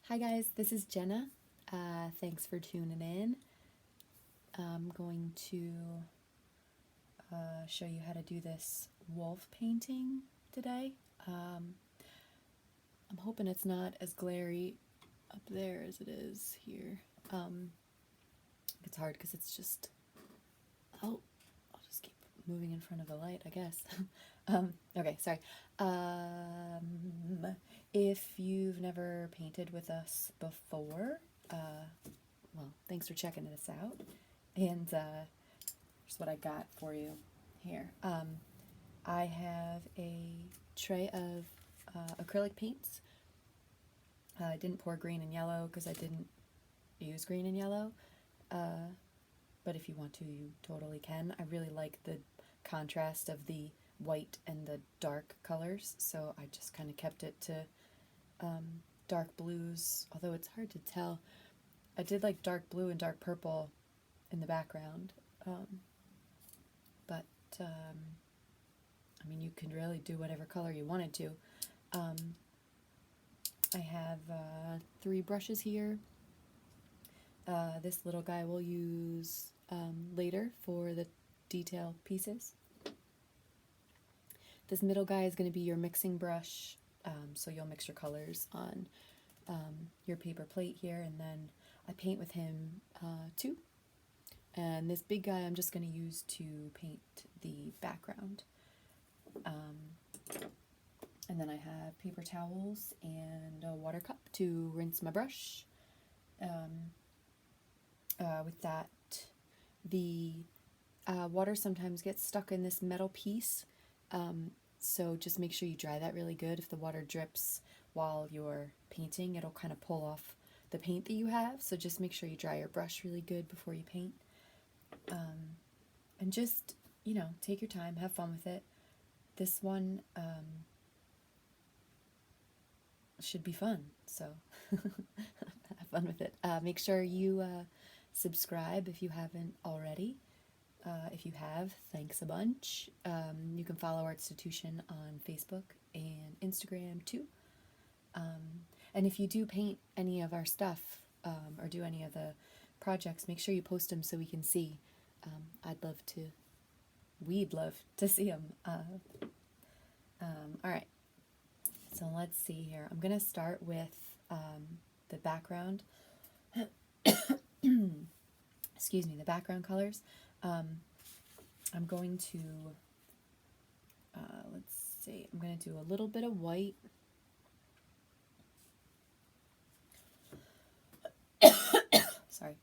Hi guys, this is Jenna. Thanks for tuning in. I'm going to show you how to do this wolf painting today. I'm hoping it's not as glary up there as it is here. It's hard because it's just, I'll just keep moving in front of the light, I guess. Okay, sorry. If you've never painted with us before, well, thanks for checking this out. And here's what I got for you here. I have a tray of acrylic paints. I didn't pour green and yellow because I didn't use green and yellow. But if you want to, you totally can. I really like the contrast of the white and the dark colors, so I just kind of kept it to dark blues, although it's hard to tell. I did like dark blue and dark purple in the background, but I mean, you can really do whatever color you wanted to. I have 3 brushes here. This little guy we'll use later for the detail pieces. This middle guy is going to be your mixing brush, so you'll mix your colors on your paper plate here, and then I paint with him too. And this big guy I'm just going to use to paint the background. And then I have paper towels and a water cup to rinse my brush. With that, the water sometimes gets stuck in this metal piece, so just make sure you dry that really good. If the water drips while you're painting, it'll kind of pull off the paint that you have, so just make sure you dry your brush really good before you paint. And just, you know, take your time, have fun with it. This one should be fun, so have fun with it. Make sure you subscribe if you haven't already. If you have, thanks a bunch. You can follow our institution on Facebook and Instagram too. And if you do paint any of our stuff or do any of the projects, make sure you post them so we can see. We'd love to see them. All right, so let's see here. I'm going to start with the background. Excuse me, the background colors. I'm going to, let's see, I'm going to do a little bit of white. Sorry.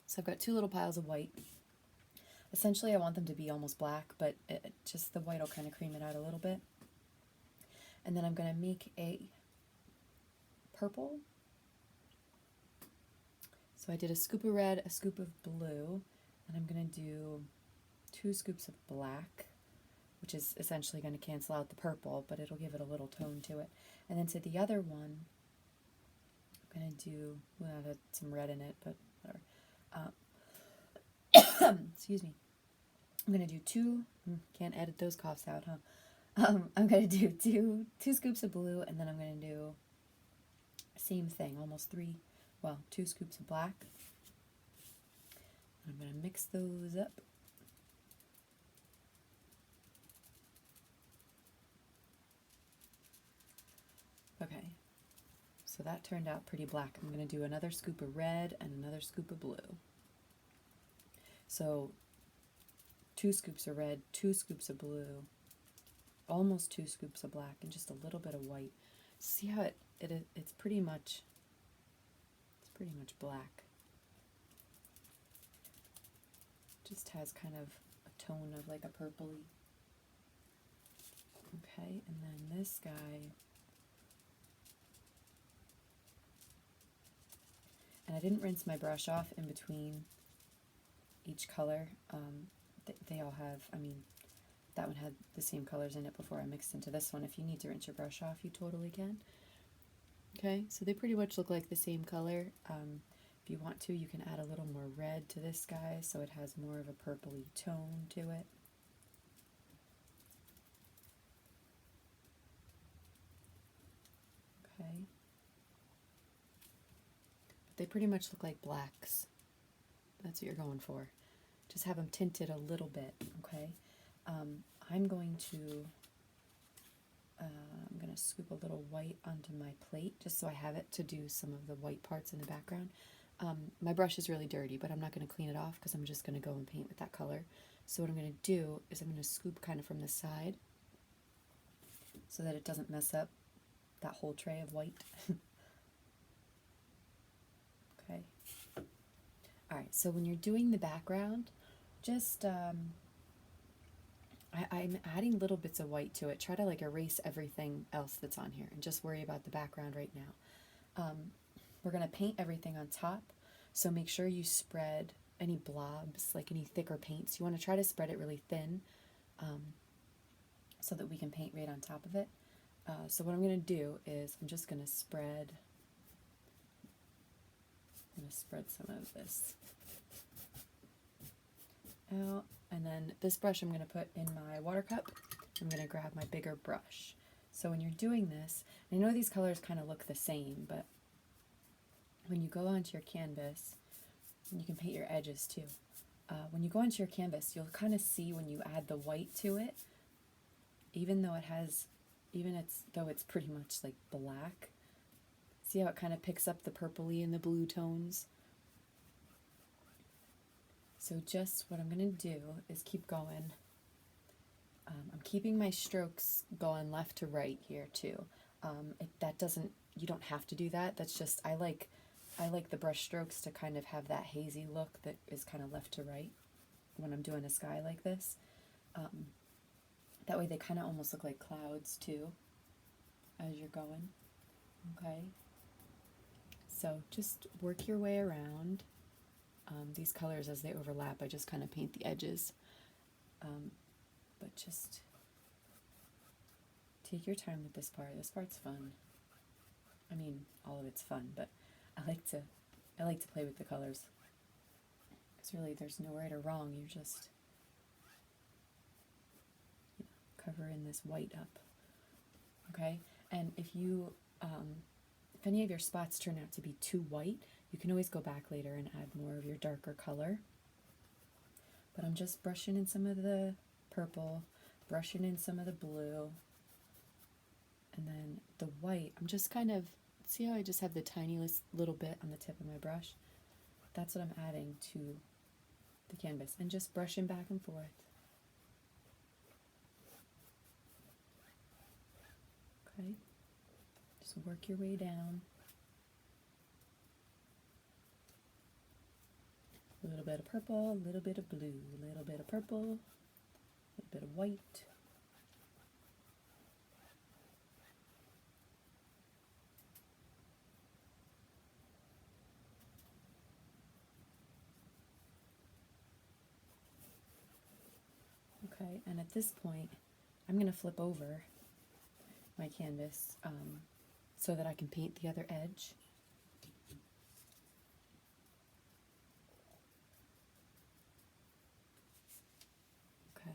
So I've got 2 little piles of white. Essentially, I want them to be almost black, but just the white will kind of cream it out a little bit. And then I'm going to make a purple. So I did a scoop of red, a scoop of blue, and I'm going to do 2 scoops of black, which is essentially going to cancel out the purple, but it'll give it a little tone to it. And then to the other one, I'm going to do, well, I had some red in it, but whatever. Excuse me. I'm going to do 2, can't edit those coughs out, huh? I'm going to do two scoops of blue, and then I'm going to do same thing, almost 2 scoops of black. I'm going to mix those up. Okay, so that turned out pretty black. I'm going to do another scoop of red and another scoop of blue. So 2 scoops of red, 2 scoops of blue, almost 2 scoops of black, and just a little bit of white. See how it's pretty much black. Just has kind of a tone of like a purpley. Okay, and then this guy, and I didn't rinse my brush off in between each color. They all have, I mean, that one had the same colors in it before I mixed into this one. If you need to rinse your brush off, you totally can. Okay, so they pretty much look like the same color. If you want to, you can add a little more red to this guy so it has more of a purpley tone to it. Okay. They pretty much look like blacks. That's what you're going for. Just have them tinted a little bit, okay? I'm going to scoop a little white onto my plate just so I have it to do some of the white parts in the background. My brush is really dirty, but I'm not going to clean it off because I'm just going to go and paint with that color. So what I'm going to do is I'm going to scoop kind of from the side so that it doesn't mess up that whole tray of white. Okay. Alright, so when you're doing the background, just, I'm adding little bits of white to it. Try to like erase everything else that's on here and just worry about the background right now. We're going to paint everything on top, so make sure you spread any blobs, like any thicker paints. You want to try to spread it really thin so that we can paint right on top of it. So what I'm going to do is I'm just going to spread some of this out, and then this brush I'm going to put in my water cup. I'm going to grab my bigger brush. So when you're doing this, I know these colors kind of look the same, but when you go onto your canvas, and you can paint your edges too. When you go onto your canvas, you'll kind of see when you add the white to it, though it's pretty much like black. See how it kind of picks up the purpley and the blue tones? So just what I'm going to do is keep going. I'm keeping my strokes going left to right here too. You don't have to do that. That's just, I like the brush strokes to kind of have that hazy look that is kind of left to right when I'm doing a sky like this. That way they kind of almost look like clouds too as you're going. Okay? So just work your way around. These colors, as they overlap, I just kind of paint the edges. But just take your time with this part. This part's fun. I mean, all of it's fun, but I like to play with the colors. Because really, there's no right or wrong. You're just covering this white up. Okay? And if any of your spots turn out to be too white, you can always go back later and add more of your darker color. But I'm just brushing in some of the purple, brushing in some of the blue, and then the white, I'm just kind of, see how I just have the tiniest little bit on the tip of my brush? That's what I'm adding to the canvas, and just brushing back and forth. Okay, just work your way down. A little bit of purple, a little bit of blue, a little bit of purple, a little bit of white. Okay, and at this point, I'm going to flip over my canvas so that I can paint the other edge. Okay.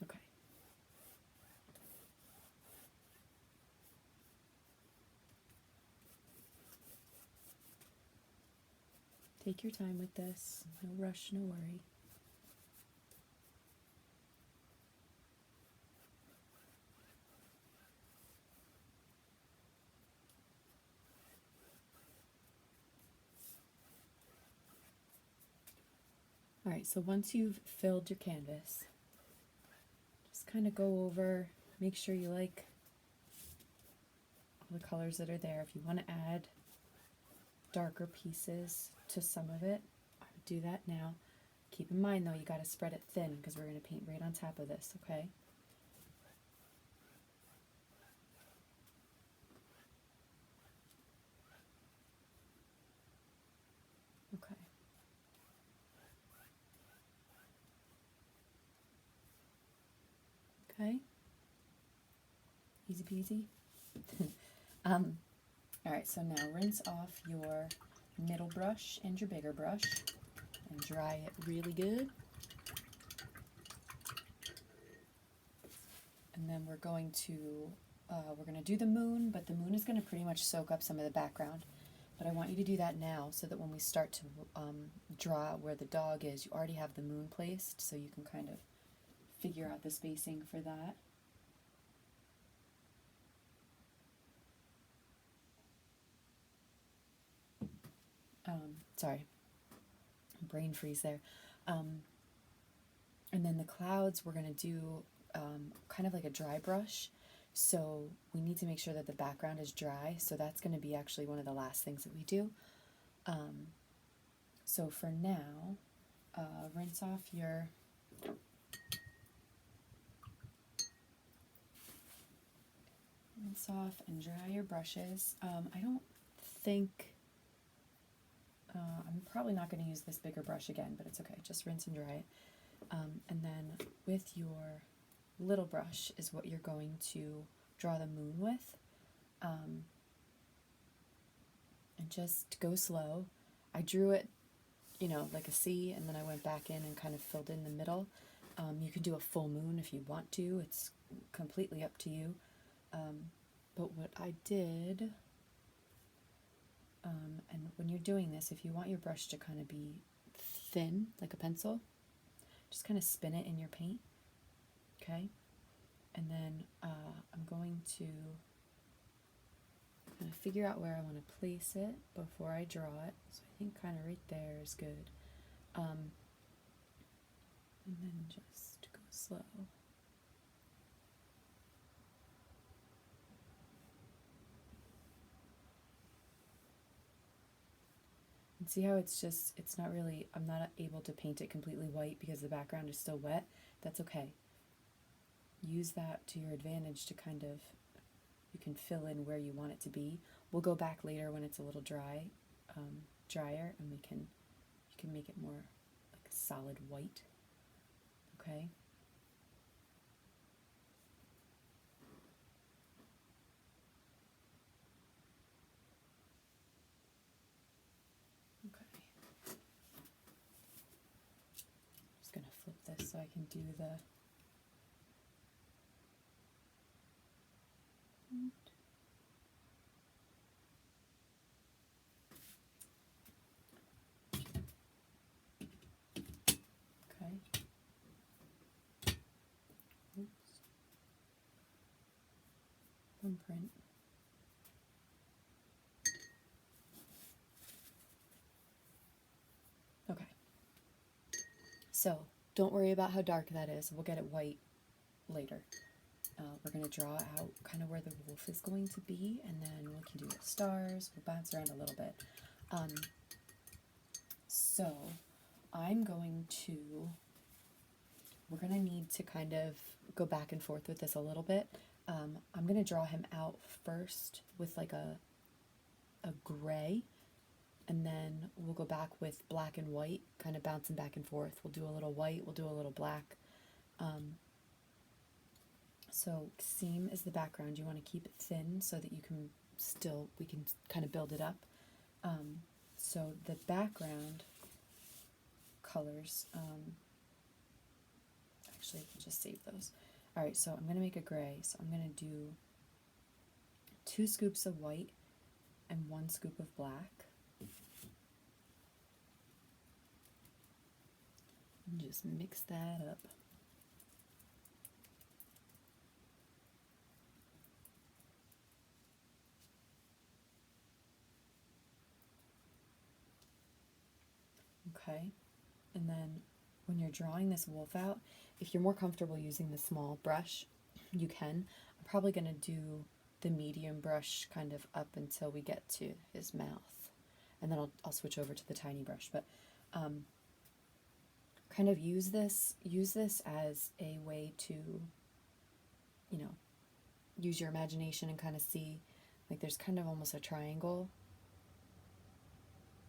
Okay. Take your time with this. No rush, no worry. Alright, so once you've filled your canvas, just kind of go over, make sure you like all the colors that are there. If you want to add darker pieces to some of it, I would do that now. Keep in mind though, you got to spread it thin because we're going to paint right on top of this, okay? Okay. Okay. Easy peasy. All right, so now rinse off your middle brush and your bigger brush and dry it really good. And then we're going to do the moon, but the moon is going to pretty much soak up some of the background. But I want you to do that now so that when we start to draw where the dog is, you already have the moon placed, so you can kind of figure out the spacing for that. Sorry, brain freeze there. And then the clouds, we're going to do kind of like a dry brush. So we need to make sure that the background is dry. So that's going to be actually one of the last things that we do. So for now, rinse off and dry your brushes. I don't think, I'm probably not going to use this bigger brush again, but it's okay. Just rinse and dry it. And then with your little brush is what you're going to draw the moon with. And just go slow. I drew it, like a C, and then I went back in and kind of filled in the middle. You can do a full moon if you want to. It's completely up to you. But what I did, and when you're doing this, if you want your brush to kind of be thin, like a pencil, just kind of spin it in your paint, okay? And then I'm going to kind of figure out where I want to place it before I draw it. So I think kind of right there is good. And then just go slow. And see how it's not really, I'm not able to paint it completely white because the background is still wet. That's okay. Use that to your advantage to kind of, you can fill in where you want it to be. We'll go back later when it's a little drier, and you can make it more like a solid white, okay? Just gonna flip this so I can do the okay. Oops. Thumbprint. Okay. So don't worry about how dark that is. We'll get it white later. We're going to draw out kind of where the wolf is going to be, and then we can do the stars. We'll bounce around a little bit. So we're going to need to kind of go back and forth with this a little bit. I'm going to draw him out first with like a gray, and then we'll go back with black and white, kind of bouncing back and forth. We'll do a little white, we'll do a little black. So seam is the background. You want to keep it thin so that we can kind of build it up. So the background colors, actually I can just save those. All right, so I'm going to make a gray. So I'm going to do 2 scoops of white and 1 scoop of black. And just mix that up. Okay, and then when you're drawing this wolf out, if you're more comfortable using the small brush, you can. I'm probably going to do the medium brush kind of up until we get to his mouth, and then I'll switch over to the tiny brush. But kind of use this as a way to, use your imagination and kind of see, like there's kind of almost a triangle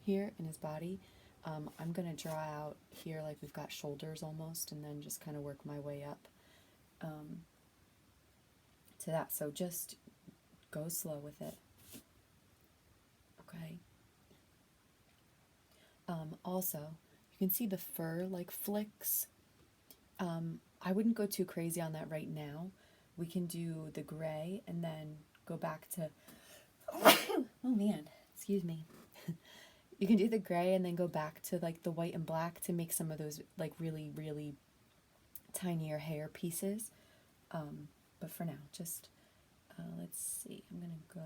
here in his body. I'm going to draw out here like we've got shoulders almost, and then just kind of work my way up to that. So just go slow with it. Also, you can see the fur like flicks. I wouldn't go too crazy on that right now. We can do the gray and then go back to, oh man, excuse me. You can do the gray and then go back to like the white and black to make some of those like really, really tinier hair pieces. But for now, just let's see. I'm gonna go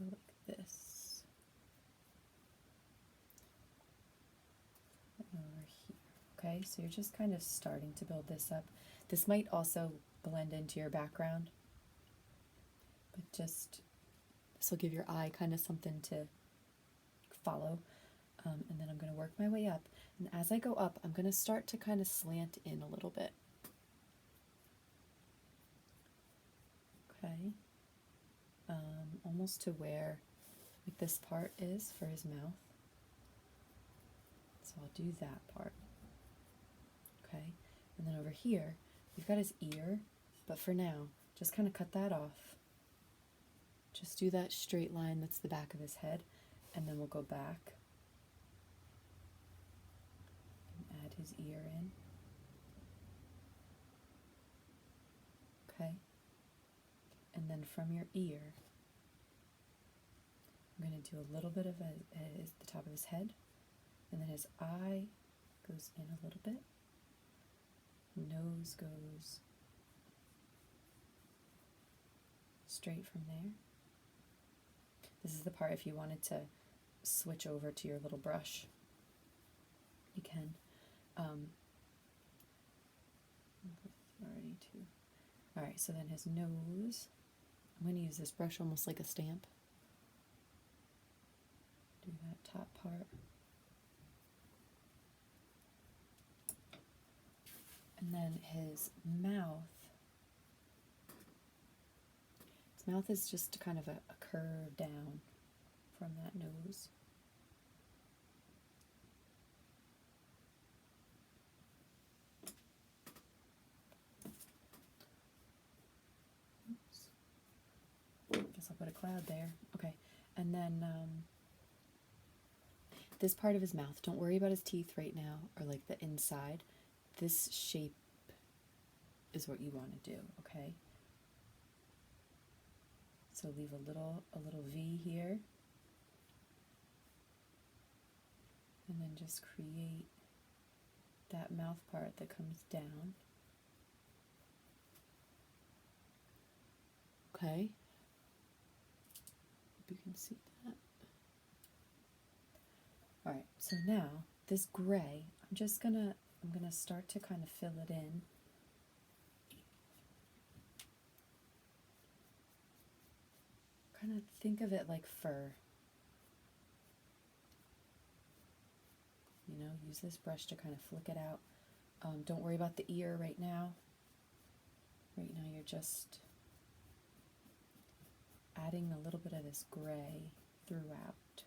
like this over here. Okay, so you're just kind of starting to build this up. This might also blend into your background, but just this will give your eye kind of something to follow. And then I'm going to work my way up. And as I go up, I'm going to start to kind of slant in a little bit. Okay. Almost to where like this part is for his mouth. So I'll do that part. Okay. And then over here, we've got his ear, but for now, just kind of cut that off. Just do that straight line that's the back of his head, and then we'll go back. Add his ear in. Okay. And then from your ear, I'm going to do a little bit of the top of his head, and then his eye goes in a little bit. Nose goes straight from there. This is the part if you wanted to switch over to your little brush, you can. Alright, so then his nose, I'm going to use this brush almost like a stamp. Do that top part. And then his mouth. His mouth is just kind of a curve down from that nose. Guess I'll put a cloud there. Okay, and then this part of his mouth, don't worry about his teeth right now, or like the inside. This shape is what you want to do, okay? So leave a little V here, and then just create that mouth part that comes down. Okay. Hope you can see that. All right. So now this gray, I'm gonna start to kind of fill it in. Kind of think of it like fur. You know, use this brush to kind of flick it out. Don't worry about the ear right now. Right now you're just adding a little bit of this gray throughout.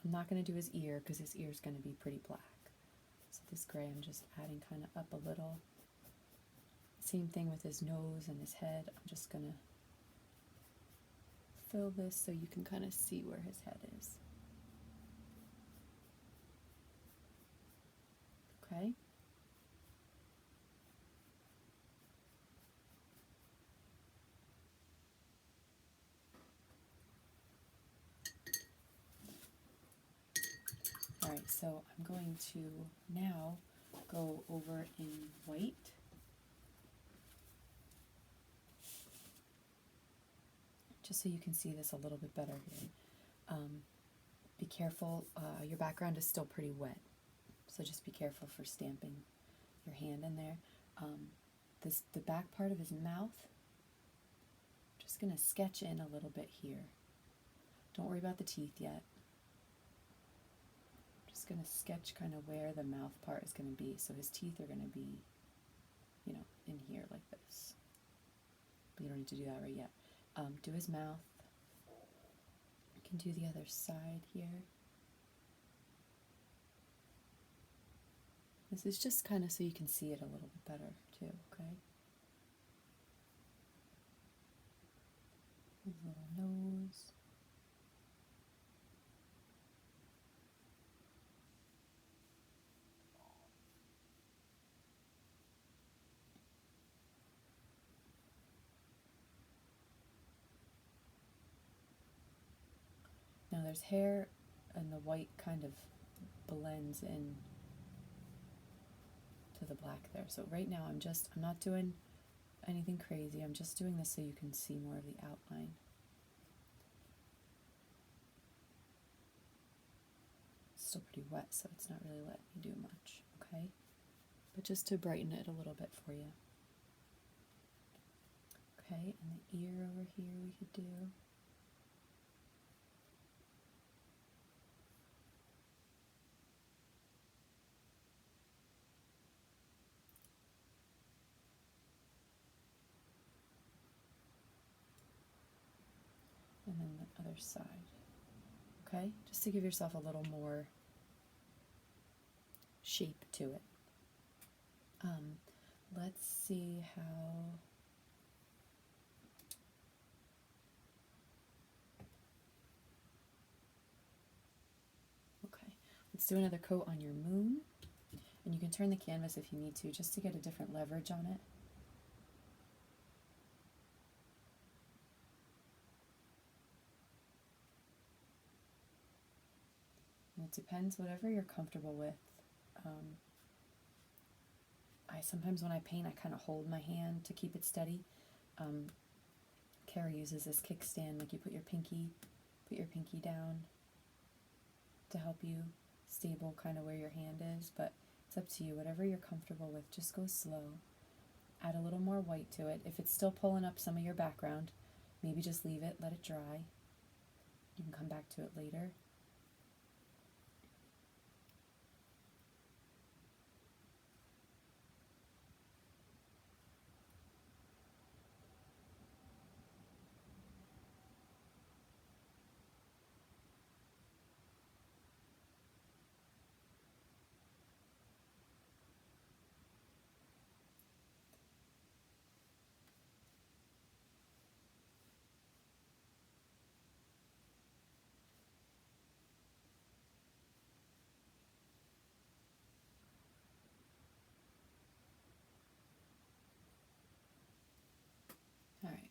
I'm not going to do his ear because his ear is going to be pretty black. So this gray I'm just adding kind of up a little. Same thing with his nose and his head. I'm just going to fill this so you can kind of see where his head is. Okay? Alright, so I'm going to now go over in white. Just so you can see this a little bit better here. Be careful, your background is still pretty wet, so just be careful for stamping your hand in there. The back part of his mouth, just going to sketch in a little bit here. Don't worry about the teeth yet. Just going to sketch kind of where the mouth part is going to be. So his teeth are going to be, you know, in here like this. But you don't need to do that right yet. Do his mouth. You can do the other side here. This is just kind of so you can see it a little bit better too, okay? His little nose. Now there's hair and the white kind of blends in to the black there. So right now I'm not doing anything crazy. I'm just doing this so you can see more of the outline. It's still pretty wet, so it's not really letting me do much, okay? But just to brighten it a little bit for you. Okay, and the ear over here we could do. And then the other side. Okay, just to give yourself a little more shape to it. Let's see how. Okay, let's do another coat on your moon. And you can turn the canvas if you need to, just to get a different leverage on it. And it depends, whatever you're comfortable with. Sometimes when I paint, I kind of hold my hand to keep it steady. Kara uses this kickstand, like you put your pinky down to help you stable kind of where your hand is, but it's up to you, whatever you're comfortable with. Just go slow. Add a little more white to it. If it's still pulling up some of your background, maybe just leave it, let it dry. You can come back to it later. All right.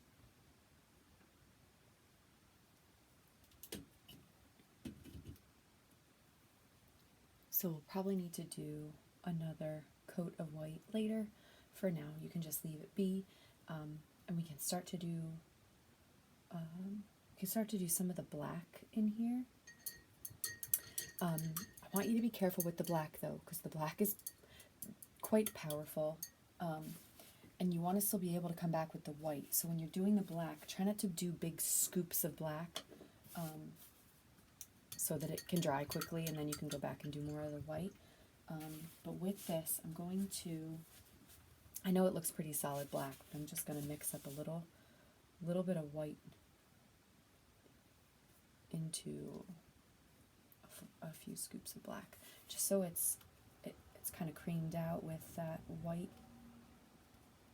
So we'll probably need to do another coat of white later. For now, you can just leave it be, and we can start to do some of the black in here. I want you to be careful with the black though, because the black is quite powerful, and you want to still be able to come back with the white. So when you're doing the black, try not to do big scoops of black, so that it can dry quickly, and then you can go back and do more of the white. But with this, I'm going to, I know it looks pretty solid black, but I'm just going to mix up a little bit of white into a few scoops of black, just so it's kind of creamed out with that white.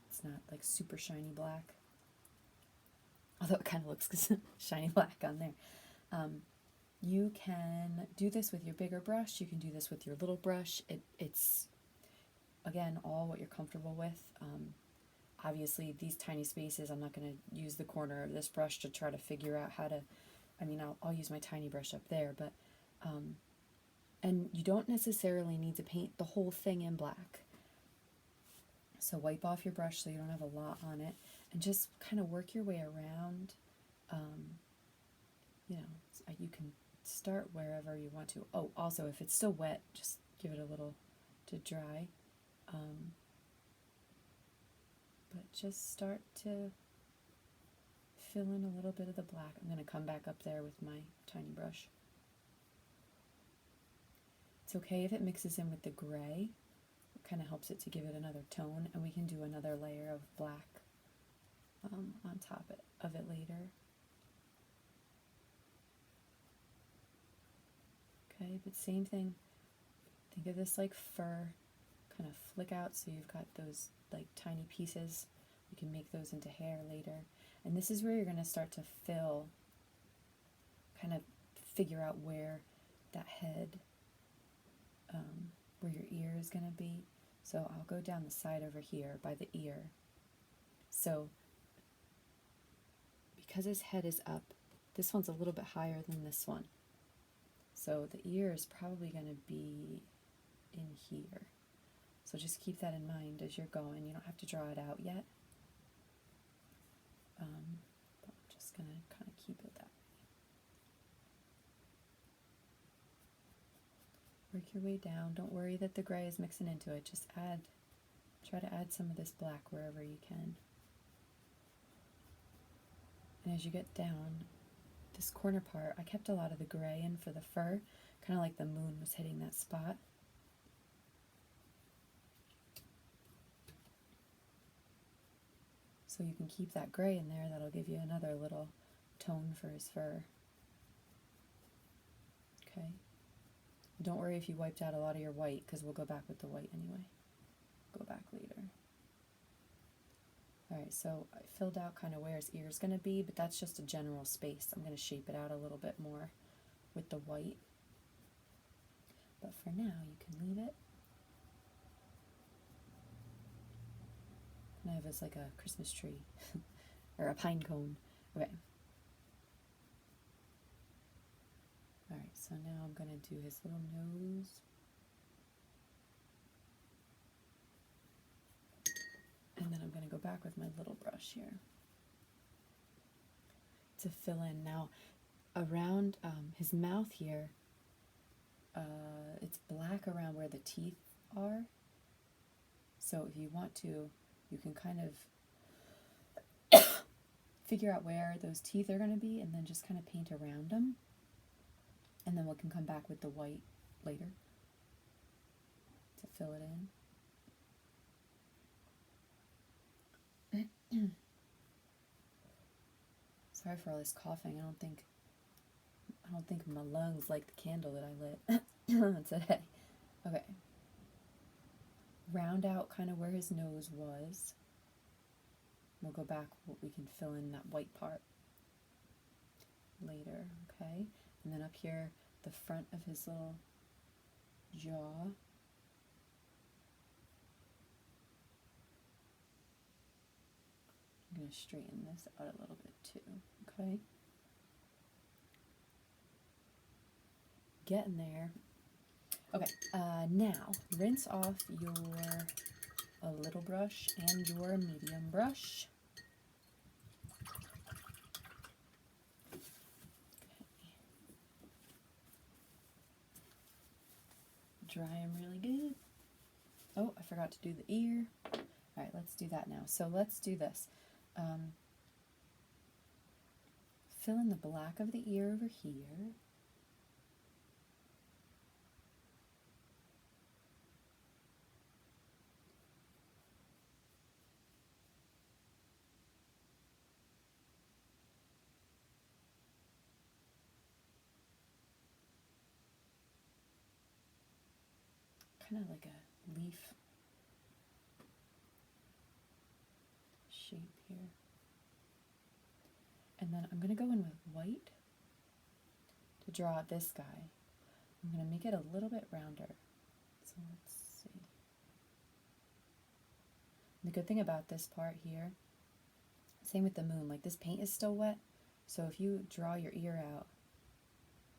It's not like super shiny black, although it kind of looks shiny black on there. You can do this with your bigger brush. You can do this with your little brush. It's, again, all what you're comfortable with. Obviously, these tiny spaces, I'm not going to use the corner of this brush to try to figure out how to, I'll use my tiny brush up there, but, and you don't necessarily need to paint the whole thing in black. So wipe off your brush so you don't have a lot on it, and just kind of work your way around. You can start wherever you want to. Oh, also, if it's still wet, just give it a little to dry. But just start to fill in a little bit of the black. I'm going to come back up there with my tiny brush. It's okay if it mixes in with the gray. It kind of helps it to give it another tone, and we can do another layer of black on top of it later. Okay, but same thing. Think of this like fur, kind of flick out so you've got those like tiny pieces. We can make those into hair later. And this is where you're going to start to fill, kind of figure out where that head, where your ear is going to be. So I'll go down the side over here by the ear. So because his head is up, this one's a little bit higher than this one. So the ear is probably going to be in here. So just keep that in mind as you're going. You don't have to draw it out yet. But I'm just going to kind of keep it that way. Work your way down. Don't worry that the gray is mixing into it. Just try to add some of this black wherever you can. And as you get down, this corner part, I kept a lot of the gray in for the fur, kind of like the moon was hitting that spot. So you can keep that gray in there. That'll give you another little tone for his fur. Okay. Don't worry if you wiped out a lot of your white, because we'll go back with the white anyway. Go back later. Alright, so I filled out kind of where his ear is going to be, but that's just a general space. I'm going to shape it out a little bit more with the white. But for now, you can leave it. Kind of as like a Christmas tree, or a pine cone. Okay. Alright, so now I'm going to do his little nose. And then I'm going to go back with my little brush here to fill in. Now, around his mouth here, it's black around where the teeth are. So if you want to, you can kind of figure out where those teeth are going to be and then just kind of paint around them. And then we can come back with the white later to fill it in. Sorry for all this coughing. I don't think my lungs like the candle that I lit today. Okay. Round out kind of where his nose was. We'll go back, we can fill in that white part later, okay? And then up here, the front of his little jaw. I'm going to straighten this out a little bit too, okay? Getting there. Okay, now rinse off your little brush and your medium brush. Okay. Dry them really good. Oh, I forgot to do the ear. All right, let's do that now. So let's do this. Fill in the black of the ear over here. Kind of like a leaf shape here. And then I'm going to go in with white to draw this guy. I'm going to make it a little bit rounder. So let's see. The good thing about this part here, same with the moon, like this paint is still wet, so if you draw your ear out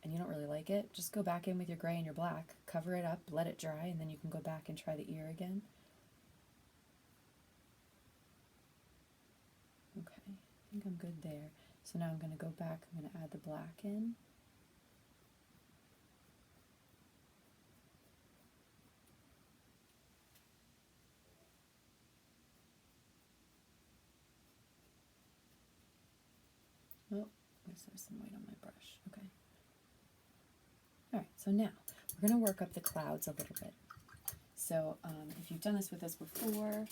and you don't really like it, just go back in with your gray and your black, cover it up, let it dry, and then you can go back and try the ear again. Okay, I think I'm good there. So now I'm going to go back, I'm going to add the black in. Oh, there's some white on my brush. Okay. Alright, so now we're going to work up the clouds a little bit. So if you've done this with us before,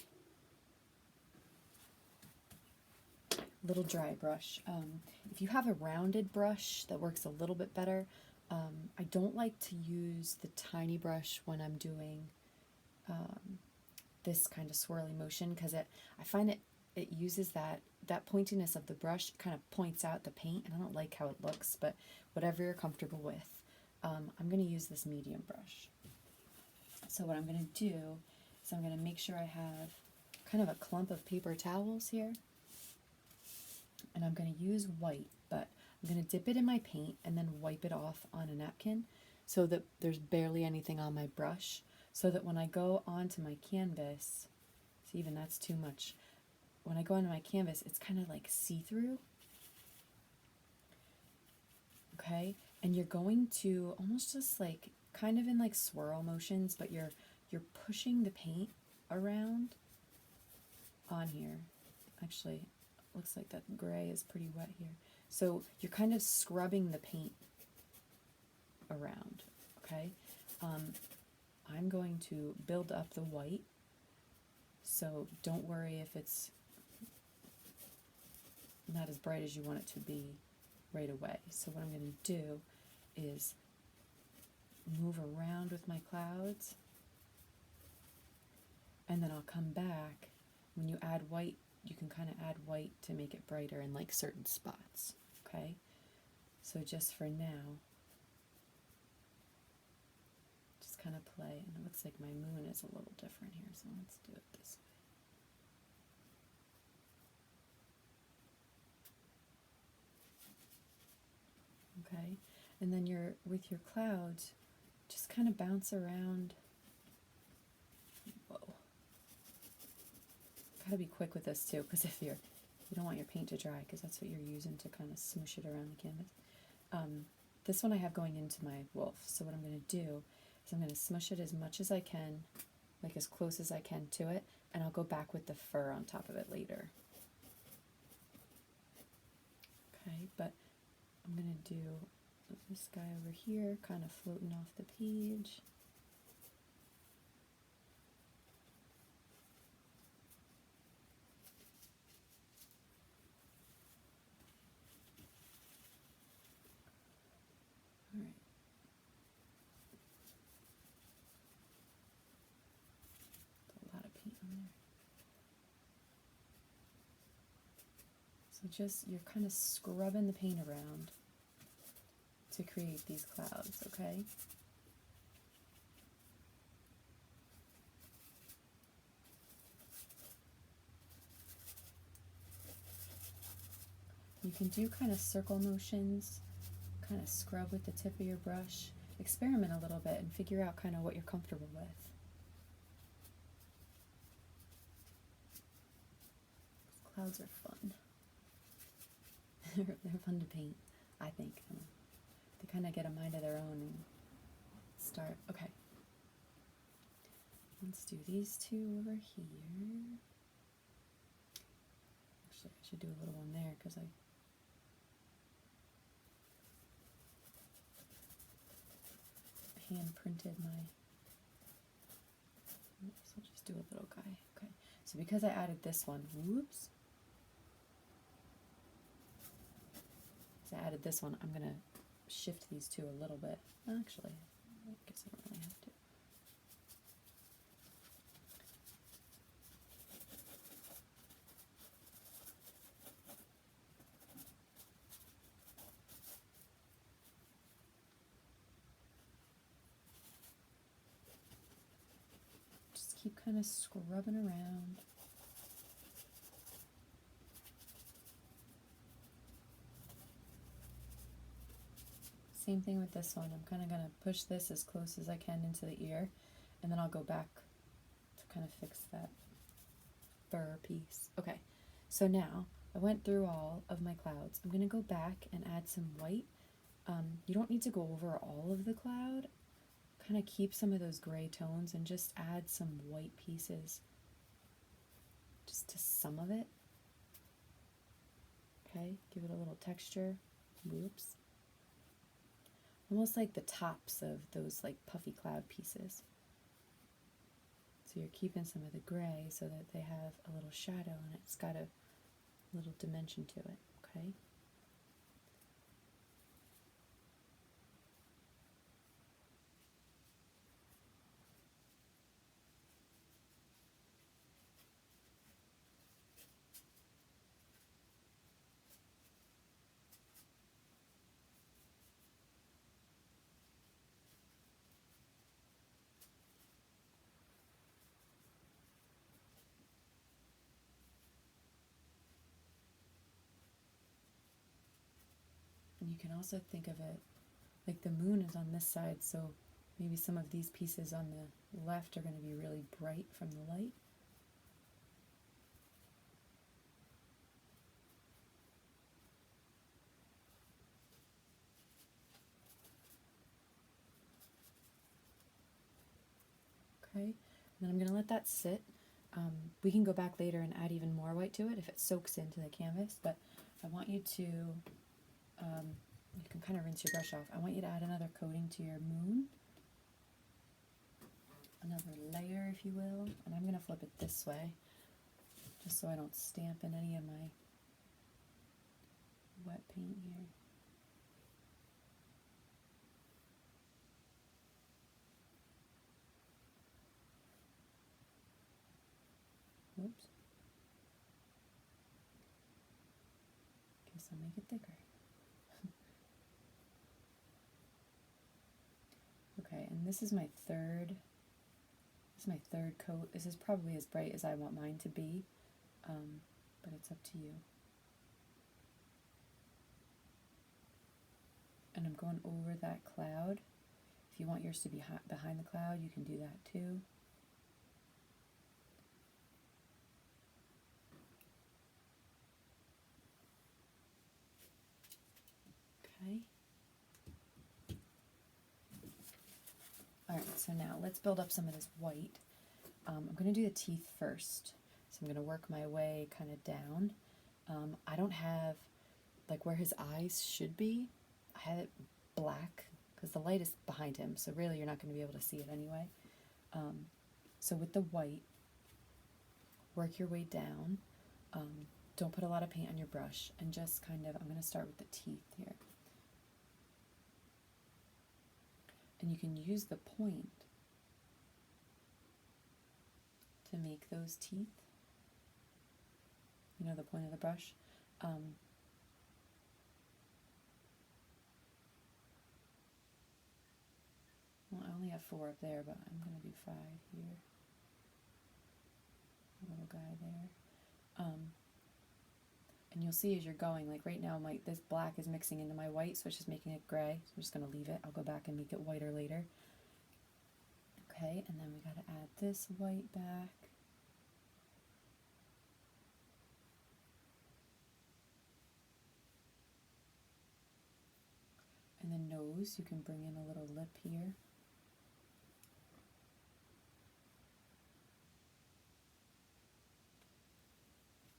little dry brush. If you have a rounded brush that works a little bit better, I don't like to use the tiny brush when I'm doing this kind of swirly motion because I find it it uses that pointiness of the brush, kind of points out the paint, and I don't like how it looks, but whatever you're comfortable with. I'm going to use this medium brush. So what I'm going to do is I'm going to make sure I have kind of a clump of paper towels here, and I'm going to use white, but I'm going to dip it in my paint and then wipe it off on a napkin so that there's barely anything on my brush, so that when I go onto my canvas, see, even that's too much. When I go onto my canvas, it's kind of like see-through. Okay, and you're going to almost just like kind of in like swirl motions, but you're pushing the paint around on here. Actually, looks like that gray is pretty wet here. So you're kind of scrubbing the paint around, okay? I'm going to build up the white, so don't worry if it's not as bright as you want it to be right away. So what I'm going to do is move around with my clouds, and then I'll come back. When you add white, you can kind of add white to make it brighter in like certain spots, okay? So just for now, just kind of play, and it looks like my moon is a little different here, so let's do it this way. Okay, and then with your clouds, just kind of bounce around. Whoa. Gotta be quick with this too, because if you don't want your paint to dry, because that's what you're using to kind of smoosh it around the canvas. This one I have going into my wolf, so what I'm going to do is I'm going to smush it as much as I can, like as close as I can to it, and I'll go back with the fur on top of it later. Okay, but I'm going to do this guy over here, kind of floating off the page. All right. A lot of paint on there. So just, you're kind of scrubbing the paint around to create these clouds, okay? You can do kind of circle motions, kind of scrub with the tip of your brush, experiment a little bit and figure out kind of what you're comfortable with. Clouds are fun. They're fun to paint, I think. They kind of get a mind of their own and start. Okay. Let's do these two over here. Actually, I should do a little one there because I hand printed my. Oops, I'll just do a little guy. Okay. So because I added this one, whoops. I added this one, I'm going to shift these two a little bit. Actually, I guess I don't really have to. Just keep kind of scrubbing around. Same thing with this one. I'm kind of going to push this as close as I can into the ear, and then I'll go back to kind of fix that fur piece. Okay, so now I went through all of my clouds. I'm going to go back and add some white. You don't need to go over all of the cloud. Kind of keep some of those gray tones and just add some white pieces just to some of it. Okay, give it a little texture. Whoops. Almost like the tops of those like puffy cloud pieces. So you're keeping some of the gray so that they have a little shadow and it's got a little dimension to it, okay? And you can also think of it like the moon is on this side, so maybe some of these pieces on the left are going to be really bright from the light. Okay, and then I'm going to let that sit. We can go back later and add even more white to it if it soaks into the canvas, but I want you to, you can kind of rinse your brush off. I want you to add another coating to your moon, another layer if you will, and I'm going to flip it this way just so I don't stamp in any of my wet paint here. Whoops. Guess I'll make it thicker. Okay, and this is my third coat. This is probably as bright as I want mine to be, but it's up to you. And I'm going over that cloud. If you want yours to be behind the cloud, you can do that too. Okay. Alright, so now let's build up some of this white. I'm going to do the teeth first. So I'm going to work my way kind of down. I don't have, like where his eyes should be, I had it black because the light is behind him, so really you're not going to be able to see it anyway. So with the white, work your way down. Don't put a lot of paint on your brush, and just kind of, I'm going to start with the teeth here. And you can use the point to make those teeth, you know, the point of the brush. Well, I only have 4 up there, but I'm going to do 5 here. A little guy there. And you'll see as you're going, like right now this black is mixing into my white, so it's just making it gray. So I'm just going to leave it. I'll go back and make it whiter later. Okay, and then we got to add this white back. And the nose, you can bring in a little lip here.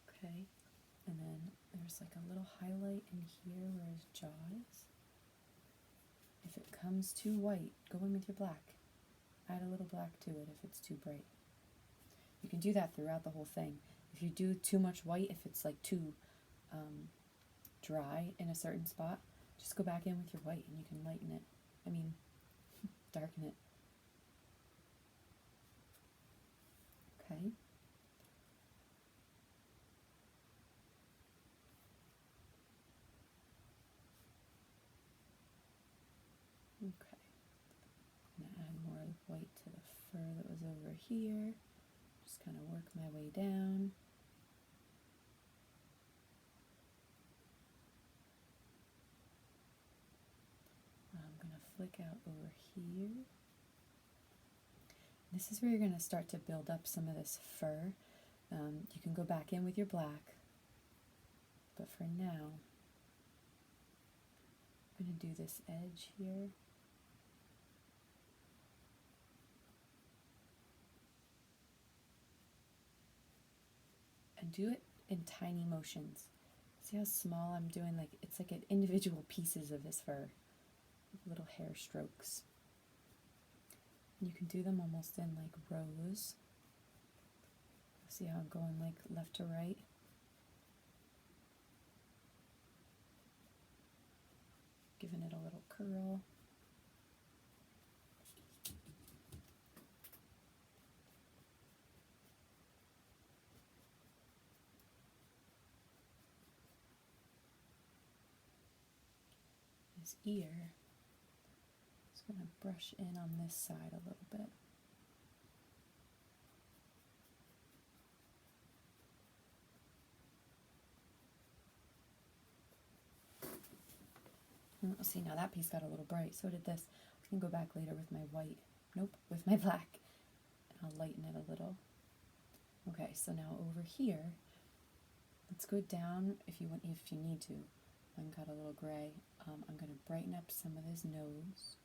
Okay, and then there's like a little highlight in here where his jaw is. If it comes too white, go in with your black. Add a little black to it if it's too bright. You can do that throughout the whole thing. If you do too much white, if it's like too dry in a certain spot, just go back in with your white and you can lighten it. I mean, darken it. Okay. Okay. I'm going to add more white to the fur that was over here. Just kind of work my way down. I'm going to flick out over here. This is where you're going to start to build up some of this fur. You can go back in with your black, but for now, I'm going to do this edge here. And do it in tiny motions. See how small I'm doing? Like it's like individual pieces of his fur, little hair strokes. And you can do them almost in like rows. See how I'm going like left to right? Giving it a little curl. His ear. Just going to brush in on this side a little bit. See, now that piece got a little bright. So did this. I can go back later with my white. Nope, with my black. And I'll lighten it a little. Okay, so now over here, let's go down if you need to. Mine got a little gray. I'm going to brighten up some of his nose.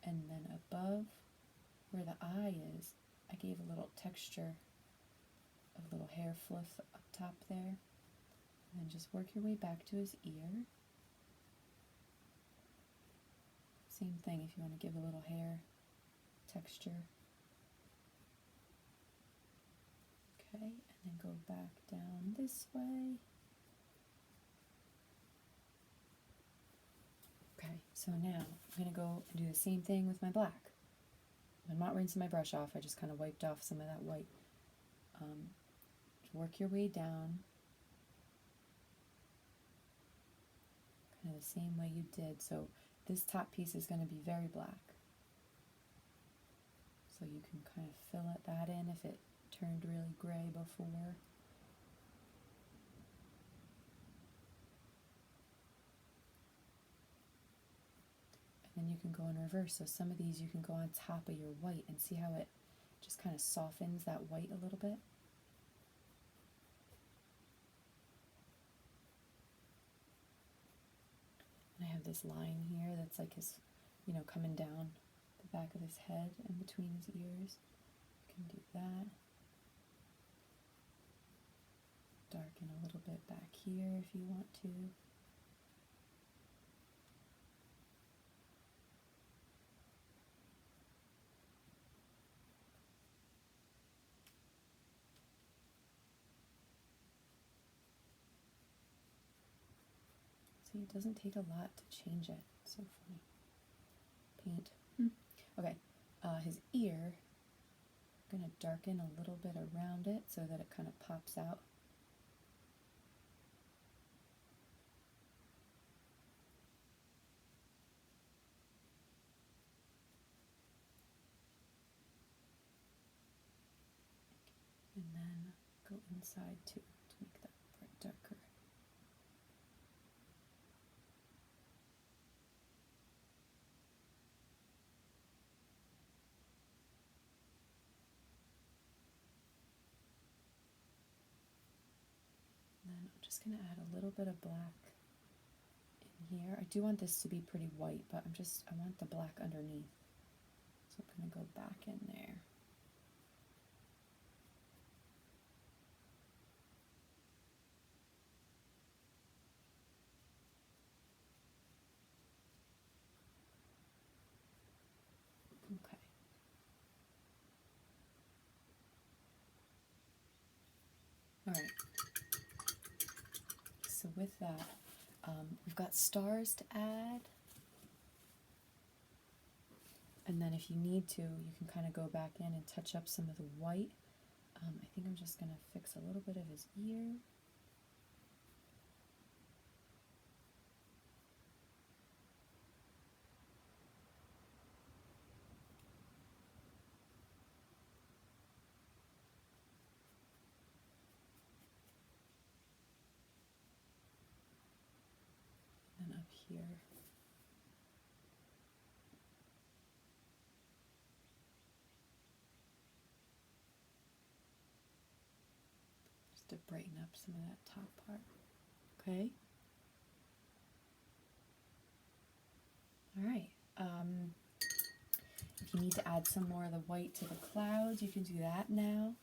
And then above where the eye is, I gave a little texture of a little hair fluff up top there. And then just work your way back to his ear. Same thing if you want to give a little hair texture. Okay, and then go back down this way. Okay, so now I'm going to go and do the same thing with my black. I'm not rinsing my brush off, I just kind of wiped off some of that white. Work your way down, kind of the same way you did. So this top piece is going to be very black. So you can kind of fill that in if it turned really gray before. And then you can go in reverse. So some of these you can go on top of your white and see how it just kind of softens that white a little bit. And I have this line here that's like his, coming down the back of his head and between his ears. You can do that. Darken a little bit back here if you want to. See, it doesn't take a lot to change it. It's so funny. Paint. Okay, his ear, I'm going to darken a little bit around it so that it kind of pops out. And then go inside too to make that part darker. And then I'm just going to add a little bit of black in here. I do want this to be pretty white, but I want the black underneath. So I'm going to go back in there. Okay. All right. So with that, we've got stars to add. And then if you need to, you can kind of go back in and touch up some of the white. I think I'm just going to fix a little bit of his ear. And up here. To brighten up some of that top part. Okay. All right. If you need to add some more of the white to the clouds, you can do that now.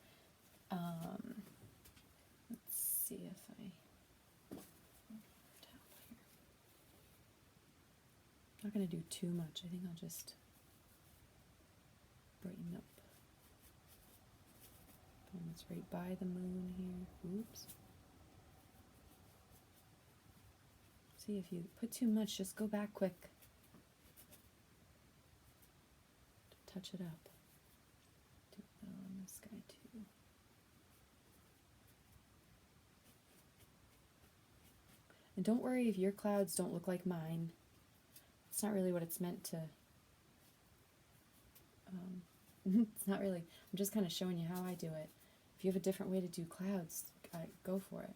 Let's see if I'm not going to do too much. I think I'll just brighten up. It's right by the moon here. Oops. See, if you put too much, just go back quick. Touch it up. Do a little on this guy too. And don't worry if your clouds don't look like mine. It's not really what it's meant to. It's not really. I'm just kind of showing you how I do it. If you have a different way to do clouds, go for it.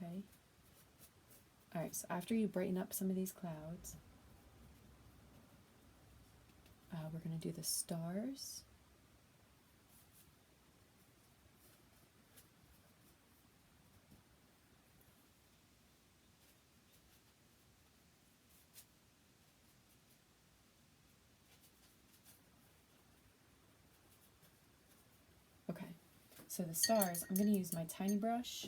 Okay. Alright, so after you brighten up some of these clouds, we're going to do the stars. Okay, so the stars, I'm going to use my tiny brush.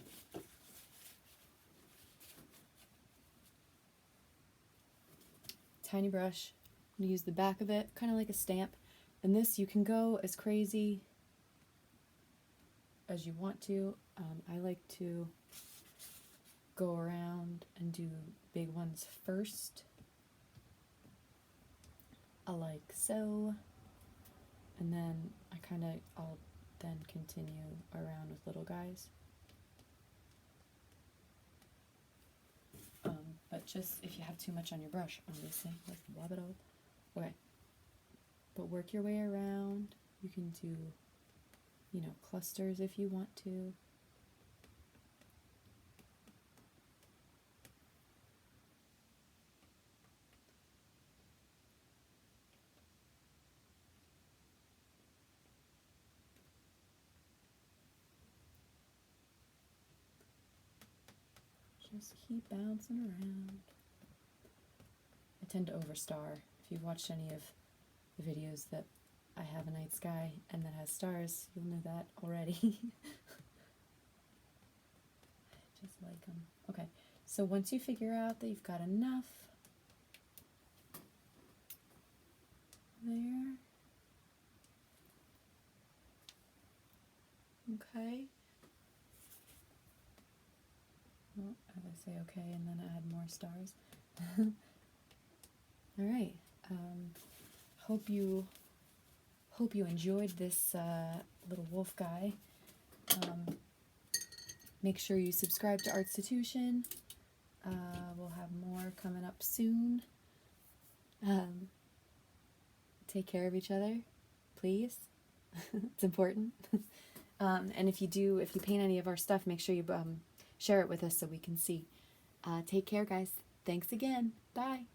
Tiny brush. I'm going to use the back of it, kind of like a stamp. And this, you can go as crazy as you want to. I like to go around and do big ones first. Like so. And then I'll then continue around with little guys. But just if you have too much on your brush, obviously, let's blob it all. Okay. But work your way around. You can do, you know, clusters if you want to. Just keep bouncing around. I tend to overstar. If you've watched any of the videos that I have a night sky and that has stars, you'll know that already. I just like them. Okay, so once you figure out that you've got enough there, okay. Well, as I say okay and then add more stars. All right. Hope you enjoyed this little wolf guy. Make sure you subscribe to Artstitution. We'll have more coming up soon. Take care of each other, please. It's important. And if you paint any of our stuff, make sure you share it with us so we can see. Take care, guys. Thanks again. Bye.